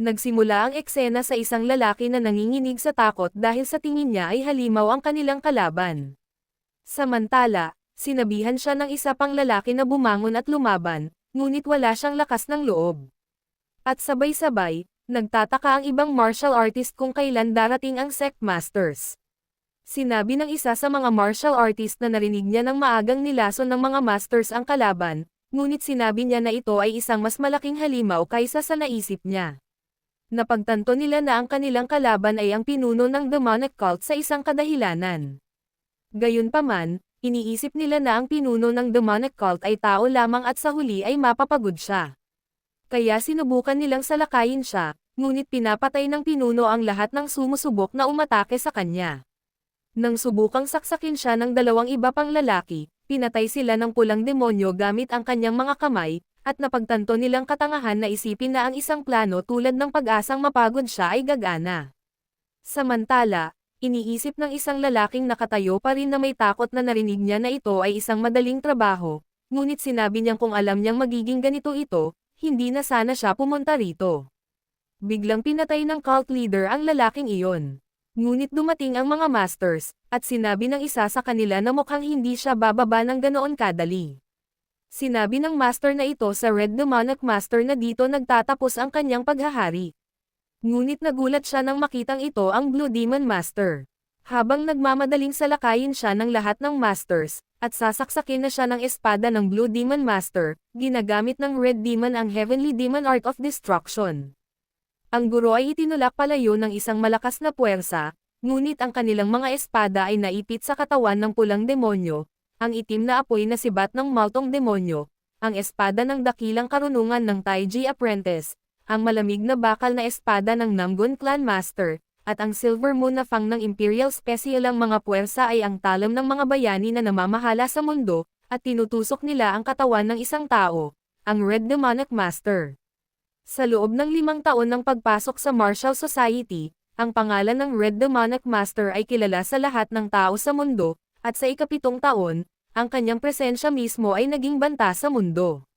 Nagsimula ang eksena sa isang lalaki na nanginginig sa takot dahil sa tingin niya ay halimaw ang kanilang kalaban. Samantala, sinabihan siya ng isa pang lalaki na bumangon at lumaban, ngunit wala siyang lakas ng loob. At sabay-sabay, nagtataka ang ibang martial artist kung kailan darating ang Sect Masters. Sinabi ng isa sa mga martial artist na narinig niya ng maagang nilason ng mga masters ang kalaban, ngunit sinabi niya na ito ay isang mas malaking halimaw kaysa sa naisip niya. Napagtanto nila na ang kanilang kalaban ay ang pinuno ng demonic cult sa isang kadahilanan. Gayunpaman, iniisip nila na ang pinuno ng demonic cult ay tao lamang at sa huli ay mapapagod siya. Kaya sinubukan nilang salakayin siya, ngunit pinapatay ng pinuno ang lahat ng sumusubok na umatake sa kanya. Nang subukang saksakin siya ng dalawang iba pang lalaki, pinatay sila ng pulang demonyo gamit ang kanyang mga kamay, at napagtanto nilang katangahan na isipin na ang isang plano tulad ng pag-asang mapagod siya ay gagana. Samantala, iniisip ng isang lalaking nakatayo pa rin na may takot na narinig niya na ito ay isang madaling trabaho, ngunit sinabi niyang kung alam niyang magiging ganito ito, hindi na sana siya pumunta rito. Biglang pinatay ng cult leader ang lalaking iyon. Ngunit dumating ang mga masters, at sinabi ng isa sa kanila na mukhang hindi siya bababa ng ganoon kadali. Sinabi ng master na ito sa Red Demonic Master na dito nagtatapos ang kanyang paghahari. Ngunit nagulat siya nang makitang ito ang Blue Demon Master. Habang nagmamadaling salakayin siya ng lahat ng masters, at sasaksakin na siya ng espada ng Blue Demon Master, ginagamit ng Red Demon ang Heavenly Demon Art of Destruction. Ang guro ay itinulak palayo ng isang malakas na puwersa, ngunit ang kanilang mga espada ay naipit sa katawan ng pulang demonyo, ang itim na apoy na sibat ng maltong demonyo, ang espada ng dakilang karunungan ng Taiji Apprentice, ang malamig na bakal na espada ng Namgun Clan Master, at ang Silver Moon na fang ng Imperial Special. Ang mga puwersa ay ang talam ng mga bayani na namamahala sa mundo, at tinutusok nila ang katawan ng isang tao, ang Red Demonic Master. Sa loob ng 5 taon ng pagpasok sa Martial Society, ang pangalan ng Red Demonic Master ay kilala sa lahat ng tao sa mundo, at sa ika-7 taon, ang kanyang presensya mismo ay naging banta sa mundo.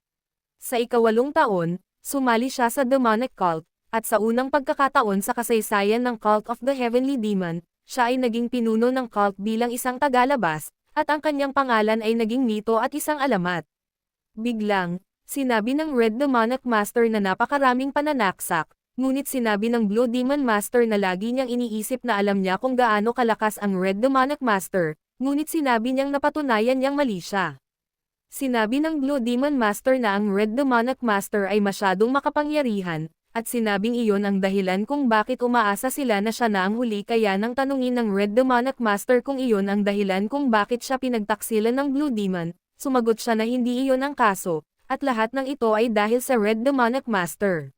Sa ika-8 taon, sumali siya sa demonic cult, at sa unang pagkakataon sa kasaysayan ng Cult of the Heavenly Demon, siya ay naging pinuno ng cult bilang isang tagalabas, at ang kanyang pangalan ay naging mito at isang alamat. Biglang, sinabi ng Red Demonic Master na napakaraming pananaksak, ngunit sinabi ng Blue Demon Master na lagi niyang iniisip na alam niya kung gaano kalakas ang Red Demonic Master, ngunit sinabi niyang napatunayan niyang mali siya. Sinabi ng Blue Demon Master na ang Red Demonic Master ay masyadong makapangyarihan, at sinabing iyon ang dahilan kung bakit umaasa sila na siya na ang huli. Kaya nang tanungin ng Red Demonic Master kung iyon ang dahilan kung bakit siya pinagtaksilan ng Blue Demon, sumagot siya na hindi iyon ang kaso, at lahat ng ito ay dahil sa Red Demonic Master.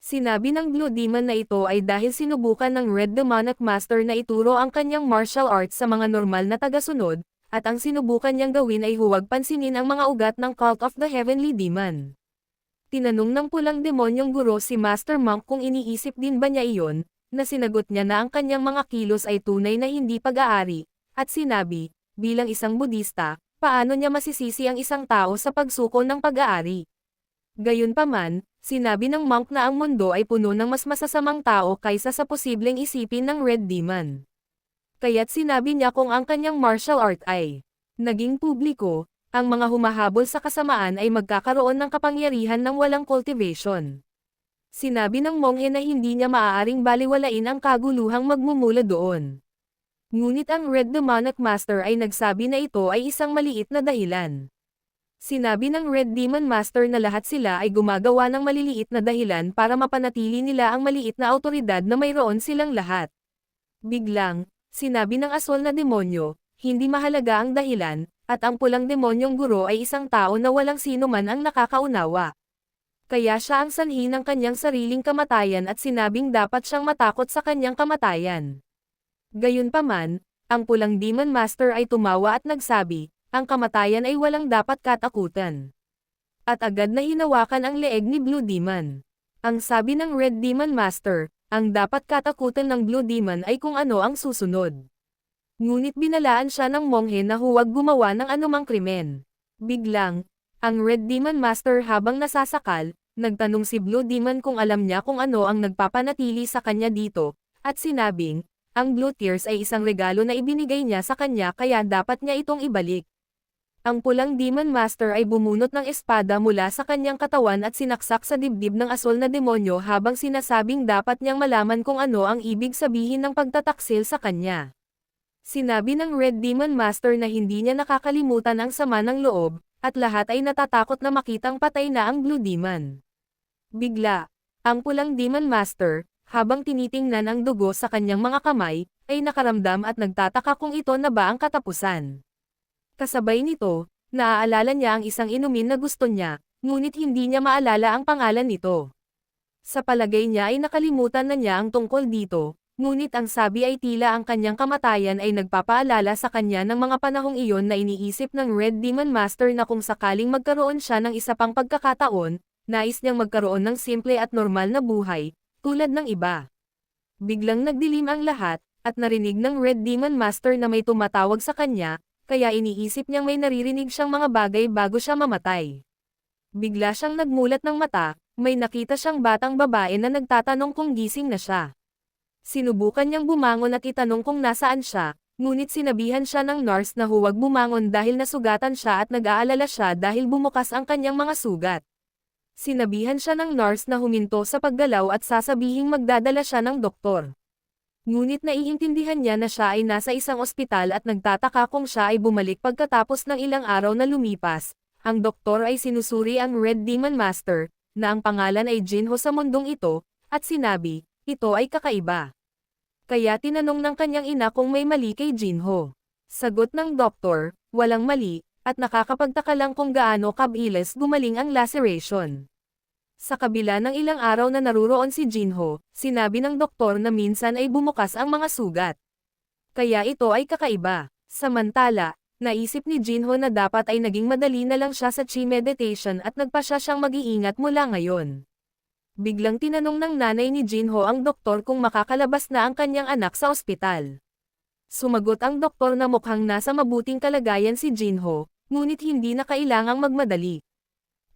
Sinabi ng Blue Demon na ito ay dahil sinubukan ng Red Demonic Master na ituro ang kanyang martial arts sa mga normal na tagasunod, at ang sinubukan niyang gawin ay huwag pansinin ang mga ugat ng Cult of the Heavenly Demon. Tinanong ng pulang demonyong guro si Master Monk kung iniisip din ba niya iyon, na sinagot niya na ang kanyang mga kilos ay tunay na hindi pag-aari, at sinabi, bilang isang Budista, paano niya masisisi ang isang tao sa pagsuko ng pag-aari. Gayunpaman, sinabi ng monk na ang mundo ay puno ng mas masasamang tao kaysa sa posibleng isipin ng Red Demon. Kaya't sinabi niya kung ang kanyang martial art ay naging publiko, ang mga humahabol sa kasamaan ay magkakaroon ng kapangyarihan ng walang cultivation. Sinabi ng monghe na hindi niya maaaring baliwalain ang kaguluhang magmumula doon. Ngunit ang Red Demonic Master ay nagsabi na ito ay isang maliit na dahilan. Sinabi ng Red Demon Master na lahat sila ay gumagawa ng maliliit na dahilan para mapanatili nila ang maliit na awtoridad na mayroon silang lahat. Biglang, sinabi ng asol na demonyo, hindi mahalaga ang dahilan, at ang pulang demonyong guro ay isang tao na walang sino man ang nakakaunawa. Kaya siya ang sanhi ng kanyang sariling kamatayan at sinabing dapat siyang matakot sa kanyang kamatayan. Gayunpaman, ang pulang Demon Master ay tumawa at nagsabi, ang kamatayan ay walang dapat katakutan. At agad na hinawakan ang leeg ni Blue Demon. Ang sabi ng Red Demon Master, ang dapat katakutan ng Blue Demon ay kung ano ang susunod. Ngunit binalaan siya ng monghe na huwag gumawa ng anumang krimen. Biglang, ang Red Demon Master habang nasasakal, Nagtanong si Blue Demon kung alam niya kung ano ang nagpapanatili sa kanya dito, at sinabing, ang Blue Tears ay isang regalo na ibinigay niya sa kanya kaya dapat niya itong ibalik. Ang pulang Demon Master ay bumunot ng espada mula sa kanyang katawan at sinaksak sa dibdib ng asul na demonyo habang sinasabing dapat niyang malaman kung ano ang ibig sabihin ng pagtataksil sa kanya. Sinabi ng Red Demon Master na hindi niya nakakalimutan ang sama ng loob, at lahat ay natatakot na makitang patay na ang Blue Demon. Bigla, ang pulang Demon Master, habang tinitingnan ang dugo sa kanyang mga kamay, ay nakaramdam at nagtataka kung ito na ba ang katapusan. Kasabay nito, naaalala niya ang isang inumin na gusto niya, ngunit hindi niya maalala ang pangalan nito. Sa palagay niya ay nakalimutan na niya ang tungkol dito, ngunit ang sabi ay tila ang kanyang kamatayan ay nagpapaalala sa kanya ng mga panahong iyon na iniisip ng Red Demon Master na kung sakaling magkaroon siya ng isa pang pagkakataon, nais niyang magkaroon ng simple at normal na buhay, tulad ng iba. Biglang nagdilim ang lahat, at narinig ng Red Demon Master na may tumatawag sa kanya, kaya iniisip niyang may naririnig siyang mga bagay bago siya mamatay. Bigla siyang nagmulat ng mata, may nakita siyang batang babae na nagtatanong kung gising na siya. Sinubukan niyang bumangon at itanong kung nasaan siya, ngunit sinabihan siya ng nurse na huwag bumangon dahil nasugatan siya at nag-aalala siya dahil bumukas ang kanyang mga sugat. Sinabihan siya ng nurse na huminto sa paggalaw at sasabihing magdadala siya ng doktor. Ngunit naiintindihan niya na siya ay nasa isang ospital at nagtataka kung siya ay bumalik pagkatapos ng ilang araw na lumipas. Ang doktor ay sinusuri ang Red Demon Master, na ang pangalan ay Jinho sa mundong ito, at sinabi, ito ay kakaiba. Kaya tinanong ng kanyang ina kung may mali kay Jinho. Sagot ng doktor, walang mali, at nakakapagtaka lang kung gaano kabilis gumaling ang laceration. Sa kabila ng ilang araw na naruroon si Jinho, sinabi ng doktor na minsan ay bumukas ang mga sugat. Kaya ito ay kakaiba. Samantala, naisip ni Jinho na dapat ay naging madali na lang siya sa chi meditation at nagpasya siyang mag-iingat mula ngayon. Biglang tinanong ng nanay ni Jinho ang doktor kung makakalabas na ang kanyang anak sa ospital. Sumagot ang doktor na mukhang nasa mabuting kalagayan si Jinho, ngunit hindi na kailangang magmadali.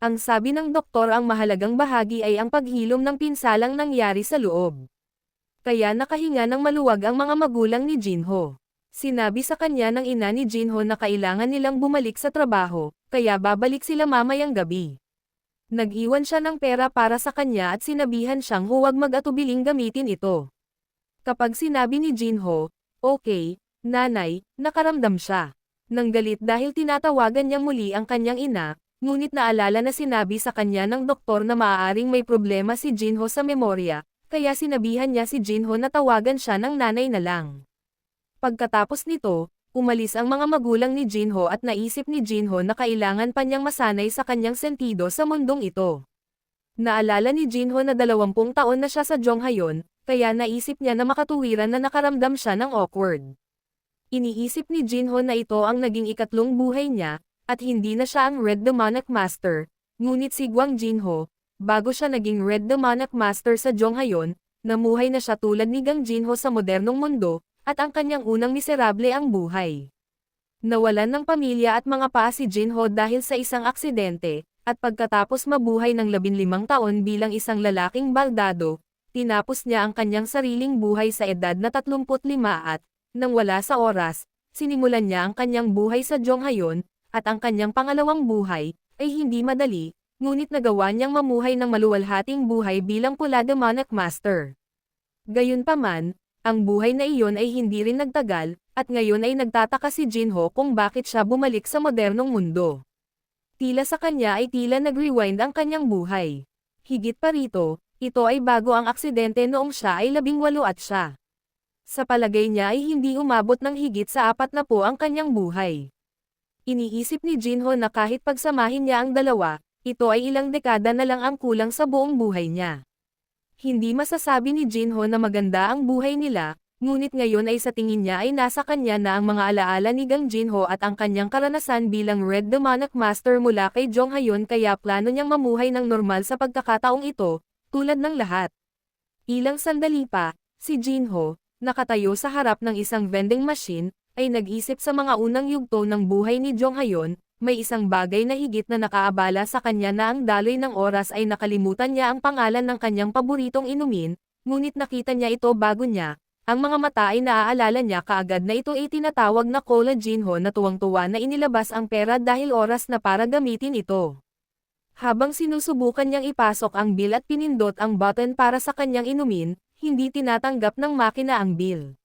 Ang sabi ng doktor ang mahalagang bahagi ay ang paghilom ng pinsalang nangyari sa loob. Kaya nakahinga ng maluwag ang mga magulang ni Jinho. Sinabi sa kanya ng ina ni Jinho na kailangan nilang bumalik sa trabaho, kaya babalik sila mamayang gabi. Nag-iwan siya ng pera para sa kanya at sinabihan siyang huwag mag-atubiling gamitin ito. Kapag sinabi ni Jinho, okay, nanay, nakaramdam siya. Nang galit dahil tinatawagan niya muli ang kanyang ina, ngunit naalala na sinabi sa kanya ng doktor na maaaring may problema si Jinho sa memorya, kaya sinabihan niya si Jinho na tawagan siya ng nanay na lang. Pagkatapos nito, umalis ang mga magulang ni Jinho at naisip ni Jinho na kailangan pa niyang masanay sa kanyang sentido sa mundong ito. Naalala ni Jinho na 20 taon na siya sa Jonghayon, kaya naisip niya na makatuwiran na nakaramdam siya ng awkward. Iniisip ni Jinho na ito ang naging ikatlong buhay niya, at hindi na siya ang Red Demonic Master, ngunit si Gwang Jinho, bago siya naging Red Demonic Master sa Jonghayon, namuhay na siya tulad ni Gang Jinho sa modernong mundo, at ang kanyang unang miserable ang buhay. Nawalan ng pamilya at mga paa si Jinho dahil sa isang aksidente, at pagkatapos mabuhay ng 15 taon bilang isang lalaking baldado, tinapos niya ang kanyang sariling buhay sa edad na 35 at, nang wala sa oras, sinimulan niya ang kanyang buhay sa Jonghayon, at ang kanyang pangalawang buhay, ay hindi madali, ngunit nagawa niyang mamuhay ng maluwalhating buhay bilang pula demonic master. Gayunpaman, ang buhay na iyon ay hindi rin nagtagal, at ngayon ay nagtataka si Jinho kung bakit siya bumalik sa modernong mundo. Tila sa kanya ay tila nag-rewind ang kanyang buhay. Higit pa rito, ito ay bago ang aksidente noong siya ay 18 at siya. Sa palagay niya ay hindi umabot ng higit sa 40 ang kanyang buhay. Iniisip ni Jinho na kahit pagsamahin niya ang dalawa, ito ay ilang dekada na lang ang kulang sa buong buhay niya. Hindi masasabi ni Jinho na maganda ang buhay nila, ngunit ngayon ay sa tingin niya ay nasa kanya na ang mga alaala ni Gang Jinho at ang kanyang karanasan bilang Red Demonic Master mula kay Jonghayon kaya plano niyang mamuhay ng normal sa pagkakataong ito, tulad ng lahat. Ilang sandali pa, si Jinho, nakatayo sa harap ng isang vending machine, ay nag-isip sa mga unang yugto ng buhay ni Jonghayon, may isang bagay na higit na nakaabala sa kanya na ang daloy ng oras ay nakalimutan niya ang pangalan ng kanyang paboritong inumin, ngunit nakita niya ito bago niya. Ang mga mata ay naaalala niya kaagad na ito ay tinatawag na Cola Jinho na tuwang-tuwa na inilabas ang pera dahil oras na para gamitin ito. Habang sinusubukan niyang ipasok ang bill at pinindot ang button para sa kanyang inumin, hindi tinatanggap ng makina ang bill.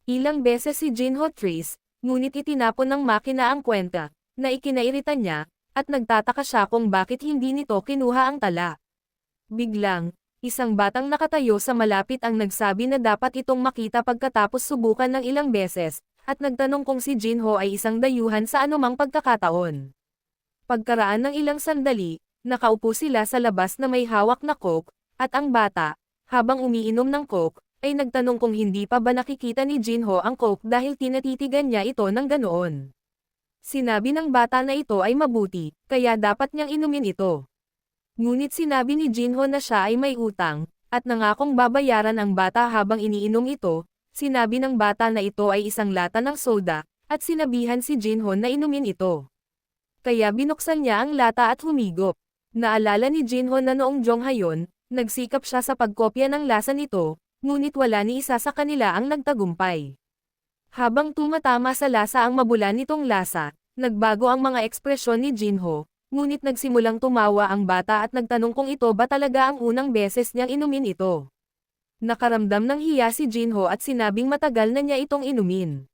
Ilang beses si Jinho trace, ngunit itinapon ng makina ang kwenta, na ikinairita niya, at nagtataka siya kung bakit hindi nito kinuha ang tala. Biglang, isang batang nakatayo sa malapit ang nagsabi na dapat itong makita pagkatapos subukan ng ilang beses, at nagtanong kung si Jinho ay isang dayuhan sa anumang pagkakataon. Pagkaraan ng ilang sandali, nakaupo sila sa labas na may hawak na coke, at ang bata, habang umiinom ng coke, ay nagtanong kung hindi pa ba nakikita ni Jinho ang coke dahil tinatitigan niya ito ng ganoon. Sinabi ng bata na ito ay mabuti, kaya dapat niyang inumin ito. Ngunit sinabi ni Jinho na siya ay may utang, at nangakong babayaran ang bata habang iniinom ito. Sinabi ng bata na ito ay isang lata ng soda, at sinabihan si Jinho na inumin ito. Kaya binuksan niya ang lata at humigop. Naalala ni Jinho na noong Jonghayon, nagsikap siya sa pagkopya ng lasa nito, ngunit wala ni isa sa kanila ang nagtagumpay. Habang tumatama sa lasa ang mabula nitong lasa, nagbago ang mga ekspresyon ni Jinho, ngunit nagsimulang tumawa ang bata at nagtanong kung ito ba talaga ang unang beses niyang inumin ito. Nakaramdam ng hiya si Jinho at sinabing matagal na niya itong inumin.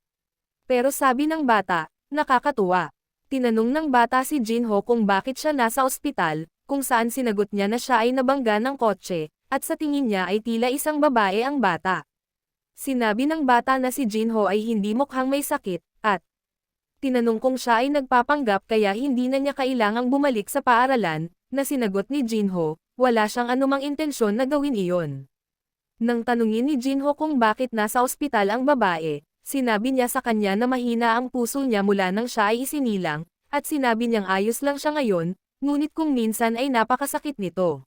Pero sabi ng bata, nakakatuwa. Tinanong ng bata si Jinho kung bakit siya nasa ospital, kung saan sinagot niya na siya ay nabangga ng kotse, at sa tingin niya ay tila isang babae ang bata. Sinabi ng bata na si Jinho ay hindi mukhang may sakit, at tinanong kung siya ay nagpapanggap kaya hindi na niya kailangang bumalik sa paaralan, na sinagot ni Jinho, wala siyang anumang intensyon na gawin iyon. Nang tanungin ni Jinho kung bakit nasa ospital ang babae, sinabi niya sa kanya na mahina ang puso niya mula nang siya ay isinilang, at sinabi niyang ayos lang siya ngayon, ngunit kung minsan ay napakasakit nito.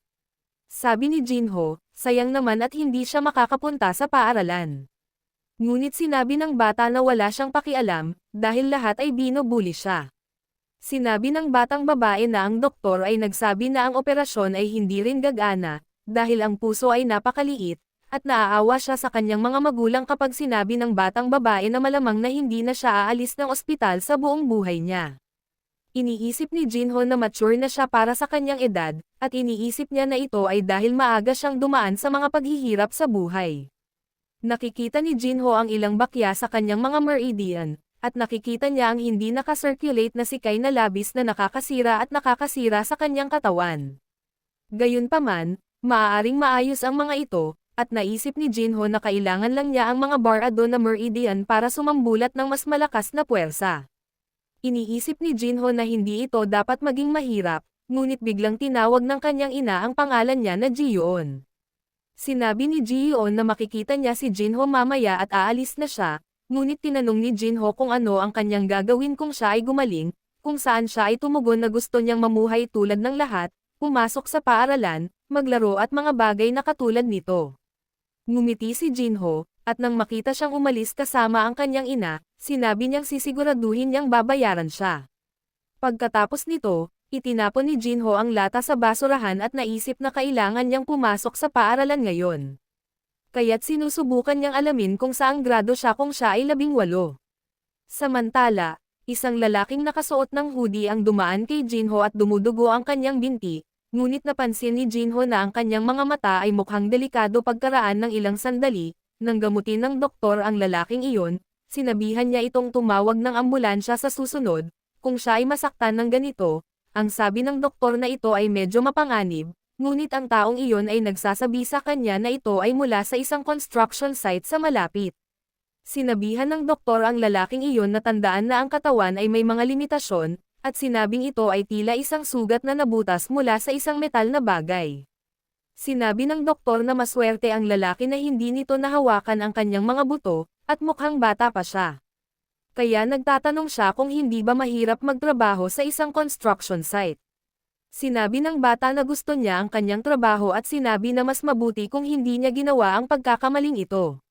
Sabi ni Jinho, sayang naman at hindi siya makakapunta sa paaralan. Ngunit sinabi ng bata na wala siyang pakialam, dahil lahat ay binubuli siya. Sinabi ng batang babae na ang doktor ay nagsabi na ang operasyon ay hindi rin gagana, dahil ang puso ay napakaliit, at naaawa siya sa kanyang mga magulang kapag sinabi ng batang babae na malamang na hindi na siya aalis ng ospital sa buong buhay niya. Iniisip ni Jinho na mature na siya para sa kanyang edad, at iniisip niya na ito ay dahil maaga siyang dumaan sa mga paghihirap sa buhay. Nakikita ni Jinho ang ilang bakya sa kanyang mga meridian, at nakikita niya ang hindi nakasirculate na sikay na labis na nakakasira at nakakasira sa kanyang katawan. Gayunpaman, maaaring maayos ang mga ito, at naisip ni Jinho na kailangan lang niya ang mga barado na meridian para sumambulat ng mas malakas na puwersa. Iniisip ni Jinho na hindi ito dapat maging mahirap, ngunit biglang tinawag ng kanyang ina ang pangalan niya na Jiyeon. Sinabi ni Jiyeon na makikita niya si Jinho mamaya at aalis na siya, ngunit tinanong ni Jinho kung ano ang kanyang gagawin kung siya ay gumaling, kung saan siya ay tumugon na gusto niyang mamuhay tulad ng lahat, pumasok sa paaralan, maglaro at mga bagay na katulad nito. Ngumiti si Jinho, at nang makita siyang umalis kasama ang kanyang ina, sinabi niyang sisiguraduhin niyang babayaran siya. Pagkatapos nito, itinapon ni Jinho ang lata sa basurahan at naisip na kailangan niyang pumasok sa paaralan ngayon. Kaya't sinusubukan niyang alamin kung saang grado siya kung siya ay 18. Samantala, isang lalaking nakasuot ng hoodie ang dumaan kay Jinho at dumudugo ang kanyang binti, ngunit napansin ni Jinho na ang kanyang mga mata ay mukhang delikado pagkaraan ng ilang sandali, nang gamutin ng doktor ang lalaking iyon, sinabihan niya itong tumawag ng ambulansya sa susunod, kung siya ay masaktan ng ganito, ang sabi ng doktor na ito ay medyo mapanganib, ngunit ang taong iyon ay nagsasabi sa kanya na ito ay mula sa isang construction site sa malapit. Sinabihan ng doktor ang lalaking iyon na tandaan na ang katawan ay may mga limitasyon, at sinabing ito ay tila isang sugat na nabutas mula sa isang metal na bagay. Sinabi ng doktor na maswerte ang lalaki na hindi nito nahawakan ang kanyang mga buto, at mukhang bata pa siya. Kaya nagtatanong siya kung hindi ba mahirap magtrabaho sa isang construction site. Sinabi ng bata na gusto niya ang kanyang trabaho at sinabi na mas mabuti kung hindi niya ginawa ang pagkakamaling ito.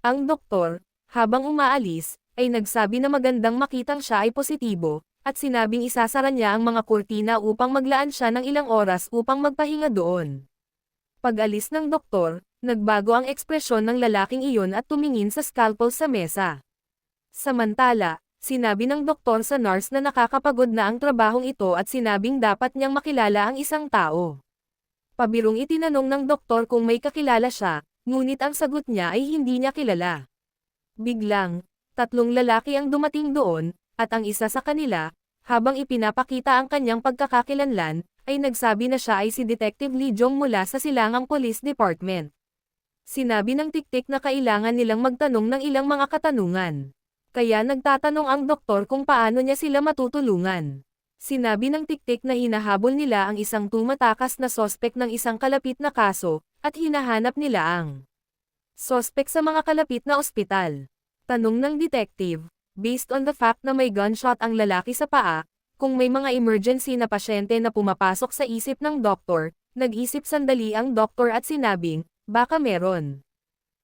Ang doktor, habang umaalis, ay nagsabi na magandang makitang siya ay positibo, at sinabing isasara niya ang mga kurtina upang maglaan siya ng ilang oras upang magpahinga doon. Pag-alis ng doktor, nagbago ang ekspresyon ng lalaking iyon at tumingin sa scalpel sa mesa. Samantala, sinabi ng doktor sa nurse na nakakapagod na ang trabahong ito at sinabing dapat niyang makilala ang isang tao. Pabirong itinanong ng doktor kung may kakilala siya, ngunit ang sagot niya ay hindi niya kilala. Biglang, 3 lalaki ang dumating doon, at ang isa sa kanila, habang ipinapakita ang kanyang pagkakakilanlan, ay nagsabi na siya ay si Detective Lee Jong mula sa Silangang Police Department. Sinabi ng tiktik na kailangan nilang magtanong ng ilang mga katanungan. Kaya nagtatanong ang doktor kung paano niya sila matutulungan. Sinabi ng tiktik na hinahabol nila ang isang tumatakas na sospek ng isang kalapit na kaso, at hinahanap nila ang sospek sa mga kalapit na ospital. Tanong ng detective, based on the fact na may gunshot ang lalaki sa paa, kung may mga emergency na pasyente na pumapasok sa isip ng doktor, nag-isip sandali ang doktor at sinabing, baka meron.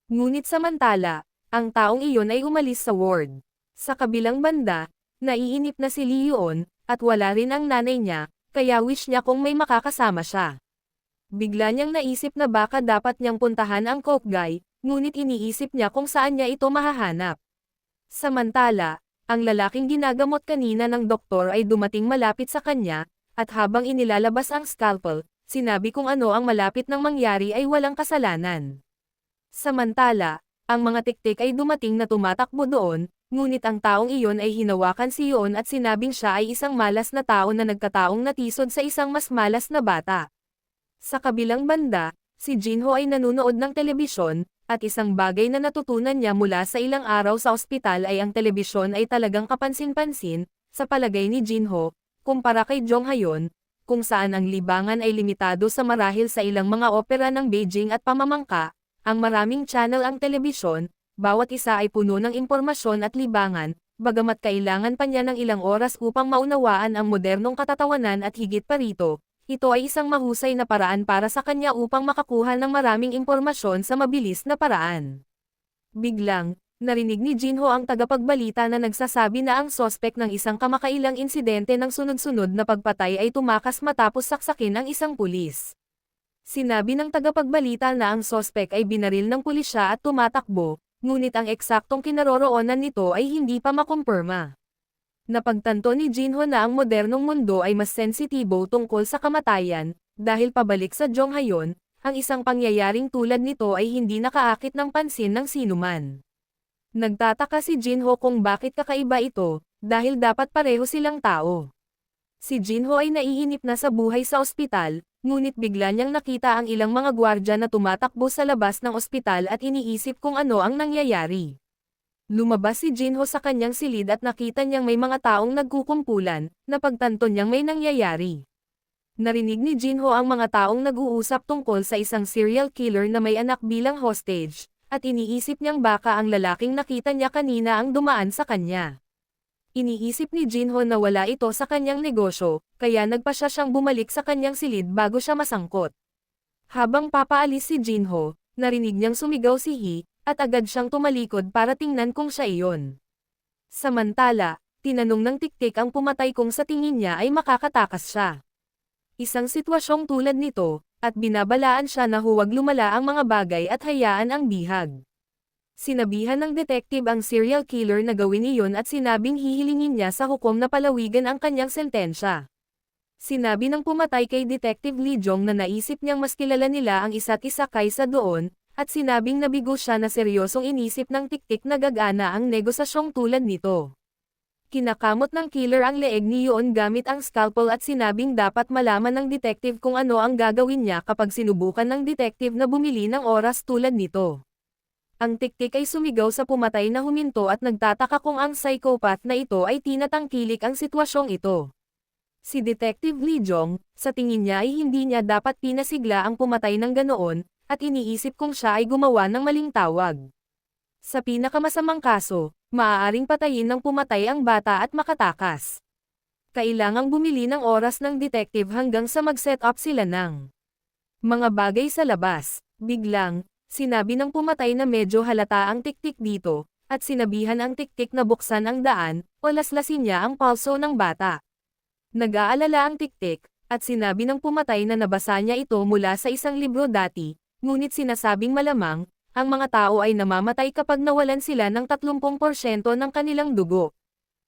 Ngunit samantala, ang taong iyon ay umalis sa ward. Sa kabilang banda, naiinip na si Lee Yoon, at wala rin ang nanay niya, kaya wish niya kung may makakasama siya. Bigla niyang naisip na baka dapat niyang puntahan ang coke guy, ngunit iniisip niya kung saan niya ito mahahanap. Samantala, ang lalaking ginagamot kanina ng doktor ay dumating malapit sa kanya, at habang inilalabas ang scalpel, sinabi kung ano ang malapit nang mangyari ay walang kasalanan. Samantala, ang mga tiktik ay dumating na tumatakbo doon, ngunit ang taong iyon ay hinawakan si Yoon at sinabing siya ay isang malas na tao na nagkataong natisod sa isang mas malas na bata. Sa kabilang banda, si Jinho ay nanonood ng telebisyon, at isang bagay na natutunan niya mula sa ilang araw sa ospital ay ang telebisyon ay talagang kapansin-pansin, sa palagay ni Jinho, kumpara kay Jong Hayon, kung saan ang libangan ay limitado sa marahil sa ilang mga opera ng Beijing at pamamangka, ang maraming channel ang telebisyon, bawat isa ay puno ng impormasyon at libangan, bagamat kailangan pa niya ng ilang oras upang maunawaan ang modernong katatawanan at higit pa rito, ito ay isang mahusay na paraan para sa kanya upang makakuha ng maraming impormasyon sa mabilis na paraan. Biglang, narinig ni Jinho ang tagapagbalita na nagsasabi na ang sospek ng isang kamakailang insidente ng sunod-sunod na pagpatay ay tumakas matapos saksakin ang isang pulis. Sinabi ng tagapagbalita na ang sospek ay binaril ng pulisya at tumatakbo, ngunit ang eksaktong kinaroroonan nito ay hindi pa makumpirma. Napagtanto ni Jinho na ang modernong mundo ay mas sensitibo tungkol sa kamatayan, dahil pabalik sa Jong Hayon, ang isang pangyayaring tulad nito ay hindi nakaakit ng pansin ng sinuman. Nagtataka si Jinho kung bakit kakaiba ito, dahil dapat pareho silang tao. Si Jinho ay naiinip na sa buhay sa ospital, ngunit bigla niyang nakita ang ilang mga gwardya na tumatakbo sa labas ng ospital at iniisip kung ano ang nangyayari. Lumabas si Jinho sa kanyang silid at nakita niyang may mga taong nagkukumpulan, napagtanto niyang may nangyayari. Narinig ni Jinho ang mga taong nag-uusap tungkol sa isang serial killer na may anak bilang hostage, at iniisip niyang baka ang lalaking nakita niya kanina ang dumaan sa kanya. Iniisip ni Jinho na wala ito sa kanyang negosyo, kaya nagpa siyang bumalik sa kanyang silid bago siya masangkot. Habang papaalis si Jinho, narinig niyang sumigaw si Hee, at agad siyang tumalikod para tingnan kung siya iyon. Samantala, tinanong ng tiktik ang pumatay kung sa tingin niya ay makakatakas siya. Isang sitwasyong tulad nito, at binabalaan siya na huwag lumala ang mga bagay at hayaan ang bihag. Sinabihan ng detective ang serial killer na gawin iyon at sinabing hihilingin niya sa hukom na palawigan ang kanyang sentensya. Sinabi ng pumatay kay Detective Lee Jong na naisip niyang mas kilala nila ang isa't isa kaysa doon, at sinabing nabigo siya na seryosong inisip ng tiktik na gagana ang negosasyong tulad nito. Kinakamot ng killer ang leeg ni Yoon gamit ang scalpel at sinabing dapat malaman ng detective kung ano ang gagawin niya kapag sinubukan ng detective na bumili ng oras tulad nito. Ang tiktik ay sumigaw sa pumatay na huminto at nagtataka kung ang psychopath na ito ay tinatangkilik ang sitwasyong ito. Si Detective Lee Jong, sa tingin niya ay hindi niya dapat pinasigla ang pumatay ng ganoon, at iniisip kung siya ay gumawa ng maling tawag. Sa pinakamasamang kaso, maaaring patayin ng pumatay ang bata at makatakas. Kailangang bumili ng oras ng detective hanggang sa mag-set up sila ng mga bagay sa labas. Biglang, sinabi ng pumatay na medyo halata ang tiktik dito, at sinabihan ang Tiktik na buksan ang daan, o laslasin niya ang palso ng bata. Nag-aalala ang Tiktik, at sinabi ng pumatay na nabasa niya ito mula sa isang libro dati, ngunit sinasabing malamang, ang mga tao ay namamatay kapag nawalan sila ng 30% ng kanilang dugo.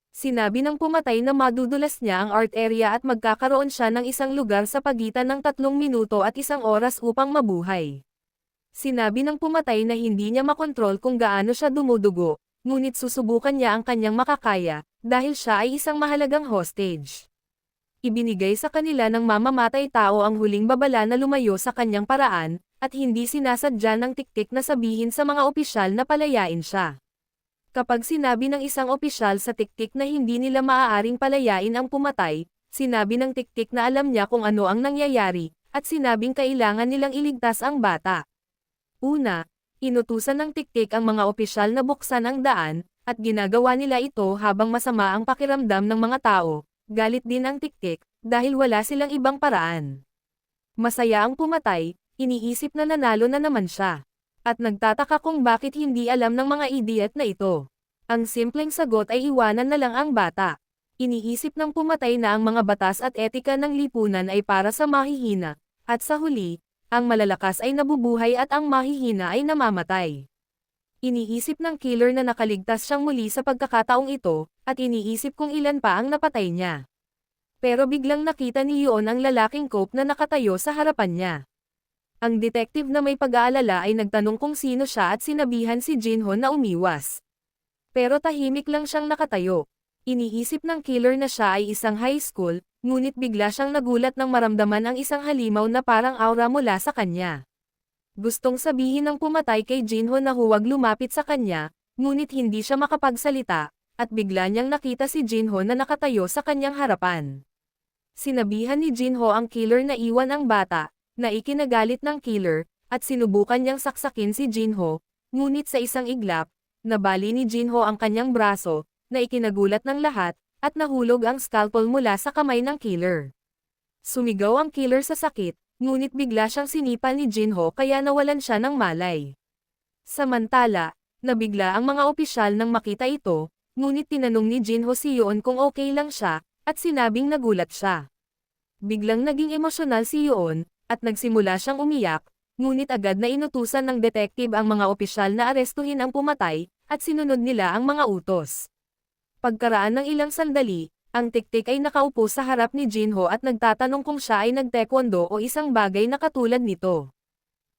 Sinabi ng pumatay na madudulas niya ang art area at magkakaroon siya ng isang lugar sa pagitan ng 3 minuto at 1 oras upang mabuhay. Sinabi ng pumatay na hindi niya makontrol kung gaano siya dumudugo, ngunit susubukan niya ang kanyang makakaya, dahil siya ay isang mahalagang hostage. Ibinigay sa kanila ng mamamatay tao ang huling babala na lumayo sa kanyang paraan, at hindi sinasadya ng Tiktik na sabihin sa mga opisyal na palayain siya. Kapag sinabi ng isang opisyal sa Tiktik na hindi nila maaaring palayain ang pumatay, sinabi ng Tiktik na alam niya kung ano ang nangyayari, at sinabing kailangan nilang iligtas ang bata. Una, inutusan ng Tiktik ang mga opisyal na buksan ang daan, at ginagawa nila ito habang masama ang pakiramdam ng mga tao. Galit din ang Tiktik, dahil wala silang ibang paraan. Masaya ang pumatay, iniisip na nanalo na naman siya. At nagtataka kung bakit hindi alam ng mga idiot na ito. Ang simpleng sagot ay iwanan na lang ang bata. Iniisip ng pumatay na ang mga batas at etika ng lipunan ay para sa mahihina, at sa huli, ang malalakas ay nabubuhay at ang mahihina ay namamatay. Iniisip ng killer na nakaligtas siyang muli sa pagkakataong ito, at iniisip kung ilan pa ang napatay niya. Pero biglang nakita ni Yoon ang lalaking cope na nakatayo sa harapan niya. Ang detective na may pag-aalala ay nagtanong kung sino siya at sinabihan si Jinho na umiwas. Pero tahimik lang siyang nakatayo. Iniisip ng killer na siya ay isang high school, ngunit bigla siyang nagulat nang maramdaman ang isang halimaw na parang aura mula sa kanya. Gustong sabihin ng pumatay kay Jinho na huwag lumapit sa kanya, ngunit hindi siya makapagsalita, at bigla niyang nakita si Jinho na nakatayo sa kanyang harapan. Sinabihan ni Jinho ang killer na iwan ang bata, na ikinagalit ng killer, at sinubukan niyang saksakin si Jinho, ngunit sa isang iglap, nabali ni Jinho ang kanyang braso, na ikinagulat ng lahat, at nahulog ang scalpel mula sa kamay ng killer. Sumigaw ang killer sa sakit, ngunit bigla siyang sinipa ni Jinho kaya nawalan siya ng malay. Samantala, nabigla ang mga opisyal nang makita ito, ngunit tinanong ni Jinho si Yoon kung okay lang siya, at sinabing nagulat siya. Biglang naging emosyonal si Yoon, at nagsimula siyang umiyak, ngunit agad na inutusan ng detective ang mga opisyal na arestuhin ang pumatay, at sinunod nila ang mga utos. Pagkaraan ng ilang sandali, ang Tiktik ay nakaupo sa harap ni Jinho at nagtatanong kung siya ay nagtaekwondo o isang bagay na katulad nito.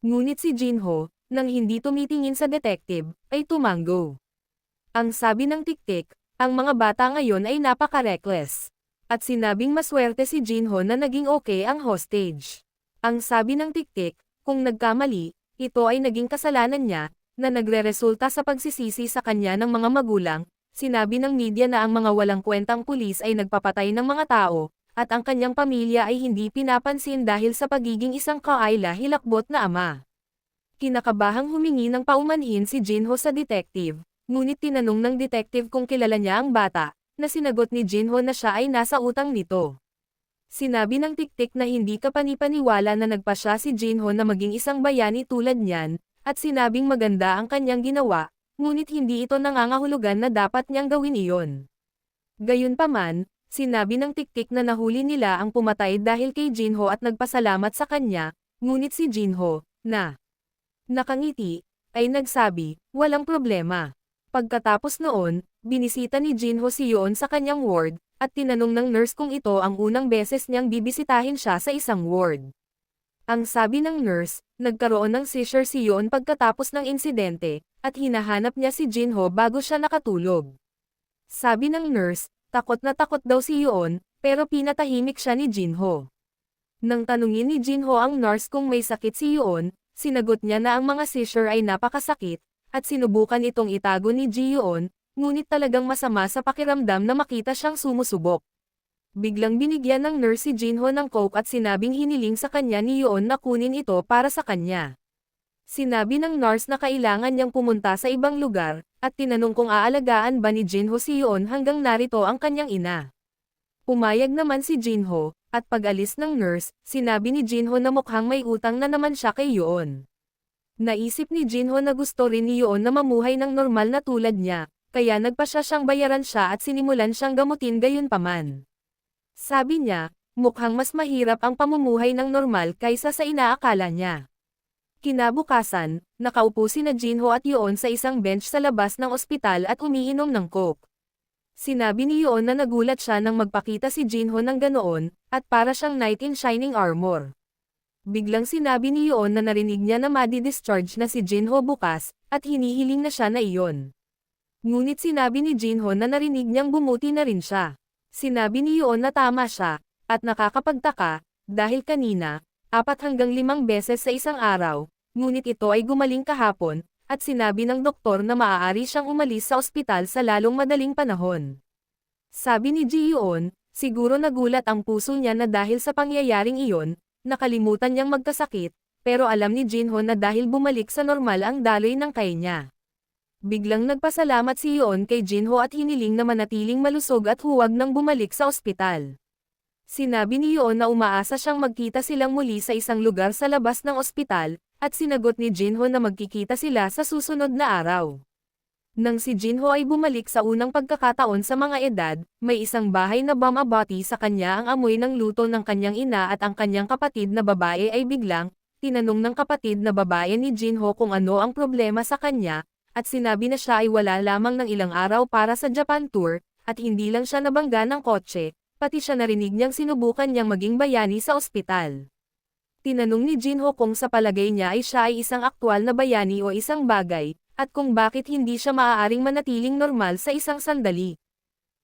Ngunit si Jinho, nang hindi tumitingin sa detective, ay tumango. Ang sabi ng Tiktik, ang mga bata ngayon ay napaka-reckless. At sinabing maswerte si Jinho na naging okay ang hostage. Ang sabi ng Tiktik, kung nagkamali, ito ay naging kasalanan niya, na nagre-resulta sa pagsisisi sa kanya ng mga magulang. Sinabi ng media na ang mga walang kwentang pulis ay nagpapatay ng mga tao, at ang kanyang pamilya ay hindi pinapansin dahil sa pagiging isang kaayla-hilakbot na ama. Kinakabahang humingi ng paumanhin si Jinho sa detective, ngunit tinanong ng detective kung kilala niya ang bata, na sinagot ni Jinho na siya ay nasa utang nito. Sinabi ng Tiktik na hindi kapanipaniwala na nagpa siya si Jinho na maging isang bayani tulad niyan, at sinabing maganda ang kanyang ginawa, ngunit hindi ito nangangahulugan na dapat niyang gawin iyon. Gayunpaman, sinabi ng Tiktik na nahuli nila ang pumatay dahil kay Jinho at nagpasalamat sa kanya, ngunit si Jinho, na nakangiti, ay nagsabi, walang problema. Pagkatapos noon, binisita ni Jinho si Yoon sa kanyang ward, at tinanong ng nurse kung ito ang unang beses niyang bibisitahin siya sa isang ward. Ang sabi ng nurse, nagkaroon ng seizure si Yoon pagkatapos ng insidente, at hinahanap niya si Jinho bago siya nakatulog. Sabi ng nurse, takot na takot daw si Yoon, pero pinatahimik siya ni Jinho. Nang tanungin ni Jinho ang nurse kung may sakit si Yoon, sinagot niya na ang mga seizure ay napakasakit, at sinubukan itong itago ni Ji-yoon, ngunit talagang masama sa pakiramdam na makita siyang sumusubok. Biglang binigyan ng nurse si Jinho ng coke at sinabing hiniling sa kanya ni Yoon na kunin ito para sa kanya. Sinabi ng nurse na kailangan niyang pumunta sa ibang lugar, at tinanong kung aalagaan ba ni Jinho si Yoon hanggang narito ang kanyang ina. Pumayag naman si Jinho, at pag-alis ng nurse, sinabi ni Jinho na mukhang may utang na naman siya kay Yoon. Naisip ni Jinho na gusto rin ni Yoon na mamuhay ng normal na tulad niya, kaya nagpasya siyang bayaran siya at sinimulan siyang gamutin gayunpaman. Sabi niya, mukhang mas mahirap ang pamumuhay ng normal kaysa sa inaakala niya. Kinabukasan, nakaupo sina Jinho at Yoon sa isang bench sa labas ng ospital at umiinom ng coke. Sinabi ni Yoon na nagulat siya nang magpakita si Jinho ng ganoon, at para siyang knight in shining armor. Biglang sinabi ni Yoon na narinig niya na madi-discharge na si Jinho bukas, at hinihiling na siya na iyon. Ngunit sinabi ni Jinho na narinig niyang bumuti na rin siya. Sinabi ni Yoon na tama siya, at nakakapagtaka, dahil kanina, 4 hanggang 5 beses sa isang araw, ngunit ito ay gumaling kahapon, at sinabi ng doktor na maaari siyang umalis sa ospital sa lalong madaling panahon. Sabi ni Ji Yoon, siguro nagulat ang puso niya na dahil sa pangyayaring iyon, nakalimutan niyang magkasakit, pero alam ni Jinho na dahil bumalik sa normal ang daloy ng kay niya. Biglang nagpasalamat si Yoon kay Jinho at hiniling na manatiling malusog at huwag nang bumalik sa ospital. Sinabi ni Yoon na umaasa siyang magkita silang muli sa isang lugar sa labas ng ospital, at sinagot ni Jinho na magkikita sila sa susunod na araw. Nang si Jinho ay bumalik sa unang pagkakataon sa mga edad, may isang bahay na bumabati sa kanya ang amoy ng luto ng kanyang ina at ang kanyang kapatid na babae ay biglang, tinanong ng kapatid na babae ni Jinho kung ano ang problema sa kanya, at sinabi na siya ay wala lamang ng ilang araw para sa Japan tour, at hindi lang siya nabangga ng kotse, pati siya narinig niyang sinubukan niyang maging bayani sa ospital. Tinanong ni Jinho kung sa palagay niya ay siya ay isang aktwal na bayani o isang bagay, at kung bakit hindi siya maaaring manatiling normal sa isang sandali.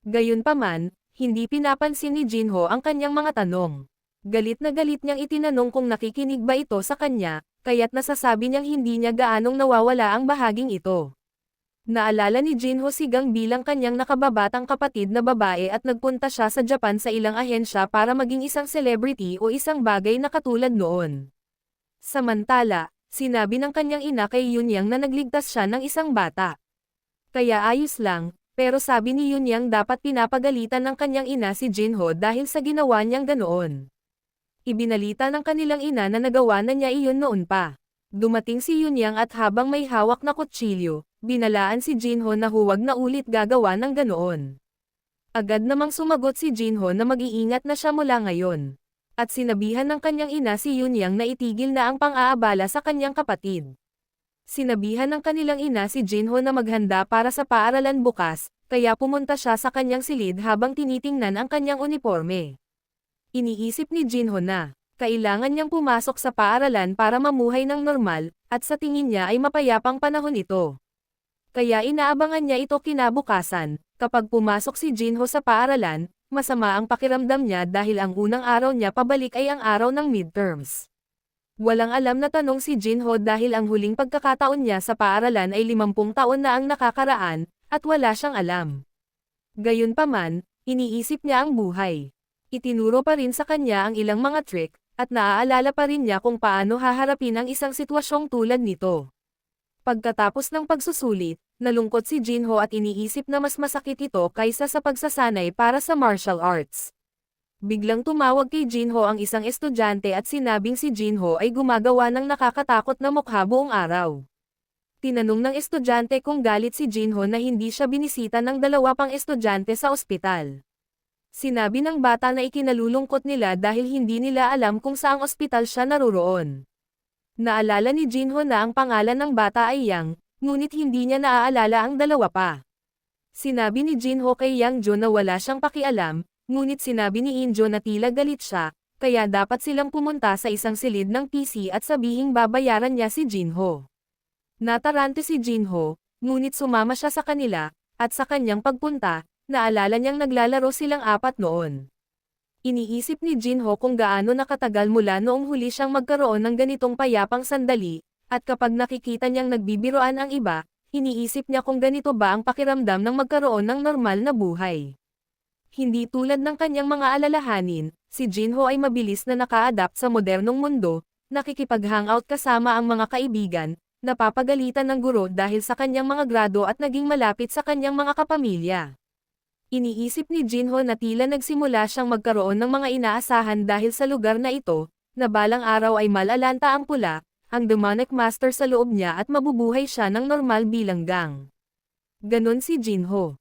Gayunpaman, hindi pinapansin ni Jinho ang kanyang mga tanong. Galit na galit niyang itinanong kung nakikinig ba ito sa kanya, kaya't nasasabi niyang hindi niya gaanong nawawala ang bahaging ito. Naalala ni Jinho si Gang bilang kanyang nakababatang kapatid na babae at nagpunta siya sa Japan sa ilang ahensya para maging isang celebrity o isang bagay na katulad noon. Samantala, sinabi ng kanyang ina kay Yunyang na nagligtas siya ng isang bata. Kaya ayos lang, pero sabi ni Yunyang dapat pinapagalitan ng kanyang ina si Jinho dahil sa ginawa niyang ganoon. Ibinalita ng kanilang ina na nagawa na niya iyon noon pa. Dumating si Yunyang at habang may hawak na kutsilyo, binalaan si Jinho na huwag na ulit gagawa ng ganoon. Agad namang sumagot si Jinho na mag-iingat na siya mula ngayon. At sinabihan ng kanyang ina si Yunyang na itigil na ang pang-aabala sa kanyang kapatid. Sinabihan ng kanilang ina si Jinho na maghanda para sa paaralan bukas, kaya pumunta siya sa kanyang silid habang tinitingnan ang kanyang uniforme. Iniisip ni Jinho na, kailangan niyang pumasok sa paaralan para mamuhay ng normal, at sa tingin niya ay mapayapang panahon ito. Kaya inaabangan niya ito kinabukasan, kapag pumasok si Jinho sa paaralan, masama ang pakiramdam niya dahil ang unang araw niya pabalik ay ang araw ng midterms. Walang alam na tanong si Jinho dahil ang huling pagkakataon niya sa paaralan ay 50 taon na ang nakakaraan, at wala siyang alam. Gayunpaman, iniisip niya ang buhay. Itinuro pa rin sa kanya ang ilang mga trick, at naaalala pa rin niya kung paano haharapin ang isang sitwasyong tulad nito. Pagkatapos ng pagsusulit, nalungkot si Jinho at iniisip na mas masakit ito kaysa sa pagsasanay para sa martial arts. Biglang tumawag kay Jinho ang isang estudyante at sinabing si Jinho ay gumagawa ng nakakatakot na mukha buong araw. Tinanong ng estudyante kung galit si Jinho na hindi siya binisita ng 2 pang estudyante sa ospital. Sinabi ng bata na ikinalulungkot nila dahil hindi nila alam kung saang ospital siya naruroon. Naalala ni Jinho na ang pangalan ng bata ay Yang, ngunit hindi niya naaalala ang 2 pa. Sinabi ni Jinho kay Yang Jo na wala siyang pakialam, ngunit sinabi ni Injo na tila galit siya, kaya dapat silang pumunta sa isang silid ng PC at sabihing babayaran niya si Jinho. Natarante si Jinho, ngunit sumama siya sa kanila, at sa kanyang pagpunta, naalala niyang naglalaro silang 4 noon. Iniisip ni Jinho kung gaano nakatagal mula noong huli siyang magkaroon ng ganitong payapang sandali, at kapag nakikita niyang nagbibiroan ang iba, iniisip niya kung ganito ba ang pakiramdam ng magkaroon ng normal na buhay. Hindi tulad ng kanyang mga alalahanin, si Jinho ay mabilis na naka-adapt sa modernong mundo, nakikipag-hangout kasama ang mga kaibigan, napapagalitan ng guro dahil sa kanyang mga grado at naging malapit sa kanyang mga kapamilya. Iniisip ni Jinho na tila nagsimula siyang magkaroon ng mga inaasahan dahil sa lugar na ito, na balang araw ay malalanta ang pula, ang demonic master sa loob niya at mabubuhay siya ng normal bilang gang. Ganon si Jinho.